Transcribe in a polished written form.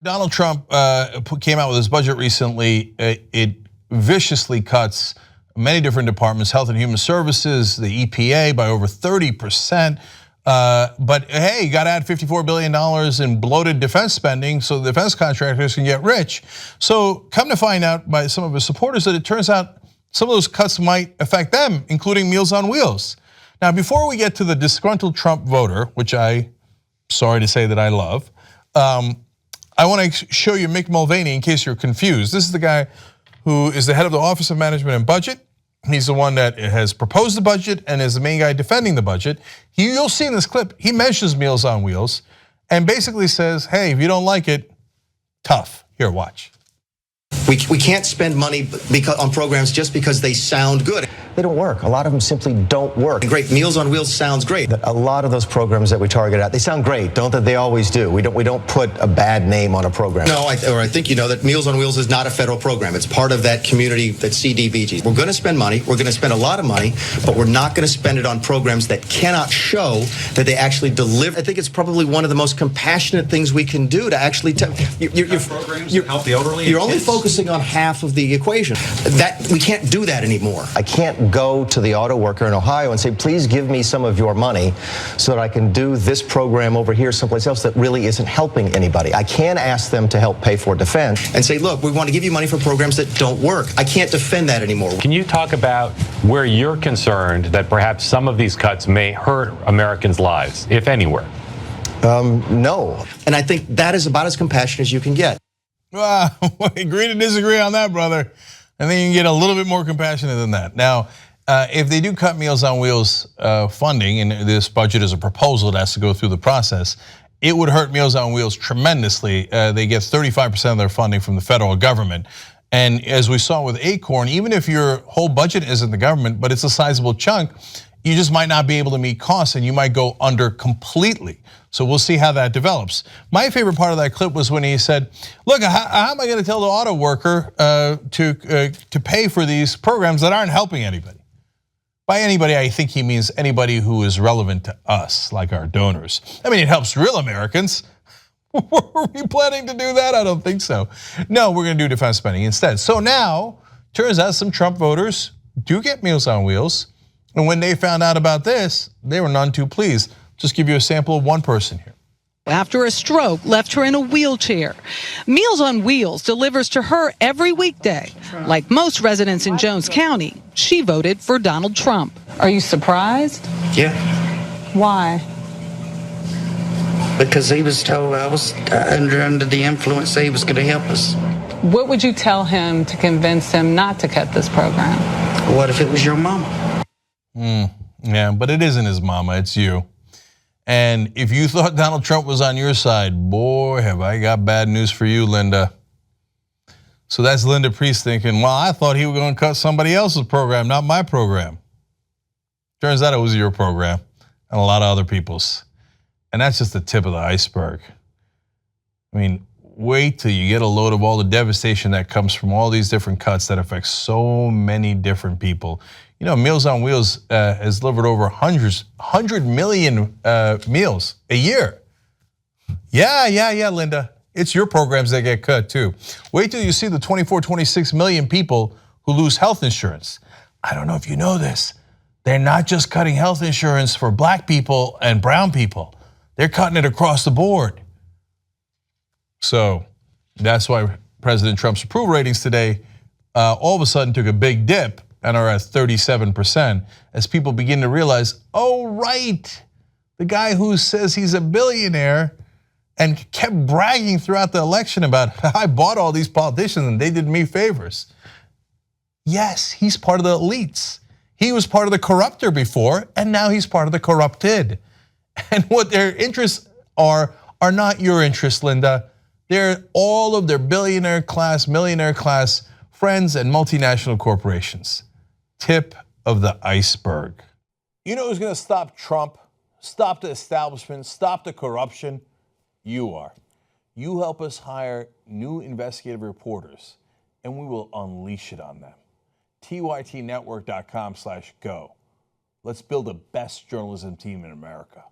Donald Trump came out with his budget recently. It viciously cuts many different departments, Health and Human Services, the EPA by over 30%. But hey, you got to add $54 billion in bloated defense spending so the defense contractors can get rich. So come to find out by some of his supporters that it turns out some of those cuts might affect them, including Meals on Wheels. Now, before we get to the disgruntled Trump voter, which sorry to say that I love, I want to show you Mick Mulvaney in case you're confused. This is the guy who is the head of the Office of Management and Budget. He's the one that has proposed the budget and is the main guy defending the budget. You'll see in this clip, he mentions Meals on Wheels and basically says, hey, if you don't like it, tough. Here, watch. We can't spend money on programs just because they sound good. They don't work. A lot of them simply don't work. Great, Meals on Wheels sounds great. A lot of those programs that we target at, they sound great, don't they? They always do. We don't put a bad name on a program. No, I think you know that Meals on Wheels is not a federal program. It's part of that community, that CDBG. We're going to spend money. We're going to spend a lot of money, but we're not going to spend it on programs that cannot show that they actually deliver. I think it's probably one of the most compassionate things we can do to actually help the elderly. You're only focusing on half of the equation. That we can't do that anymore. I can't go to the auto worker in Ohio and say, please give me some of your money so that I can do this program over here someplace else that really isn't helping anybody. I can ask them to help pay for defense. And say, look, we want to give you money for programs that don't work. I can't defend that anymore. Can you talk about where you're concerned that perhaps some of these cuts may hurt Americans' lives, if anywhere? No. And I think that is about as compassionate as you can get. Well, agree to disagree on that, brother. I think you can get a little bit more compassionate than that. Now, if they do cut Meals on Wheels funding, and this budget is a proposal that has to go through the process, it would hurt Meals on Wheels tremendously. They get 35% of their funding from the federal government. And as we saw with Acorn, even if your whole budget isn't the government, but it's a sizable chunk, you just might not be able to meet costs and you might go under completely. So we'll see how that develops. My favorite part of that clip was when he said, look, how am I gonna tell the auto worker to pay for these programs that aren't helping anybody? By anybody, I think he means anybody who is relevant to us, like our donors. I mean, it helps real Americans. Were we planning to do that? I don't think so. No, we're gonna do defense spending instead. So now, turns out some Trump voters do get Meals on Wheels. And when they found out about this, they were none too pleased. Just give you a sample of one person here. After a stroke left her in a wheelchair. Meals on Wheels delivers to her every weekday. Like most residents in Jones County, she voted for Donald Trump. Are you surprised? Yeah. Why? Because he was told I was under the influence that he was going to help us. What would you tell him to convince him not to cut this program? What if it was your mama? Yeah, but it isn't his mama, it's you. And if you thought Donald Trump was on your side, boy, have I got bad news for you, Linda. So that's Linda Priest thinking, well, I thought he was going to cut somebody else's program, not my program. Turns out it was your program and a lot of other people's. And that's just the tip of the iceberg. I mean, wait till you get a load of all the devastation that comes from all these different cuts that affect so many different people. You know, Meals on Wheels has delivered over 100 million meals a year. Yeah, Linda. It's your programs that get cut too. Wait till you see the 24, 26 million people who lose health insurance. I don't know if you know this. They're not just cutting health insurance for black people and brown people. They're cutting it across the board. So that's why President Trump's approval ratings today all of a sudden took a big dip and are at 37% as people begin to realize, oh right, the guy who says he's a billionaire and kept bragging throughout the election about, I bought all these politicians and they did me favors. Yes, he's part of the elites. He was part of the corruptor before, and now he's part of the corrupted. And what their interests are not your interests, Linda. They're all of their billionaire class, millionaire class friends and multinational corporations. Tip of the iceberg. You know who's gonna stop Trump, stop the establishment, stop the corruption? You are. You help us hire new investigative reporters and we will unleash it on them. tytnetwork.com/go. Let's build the best journalism team in America.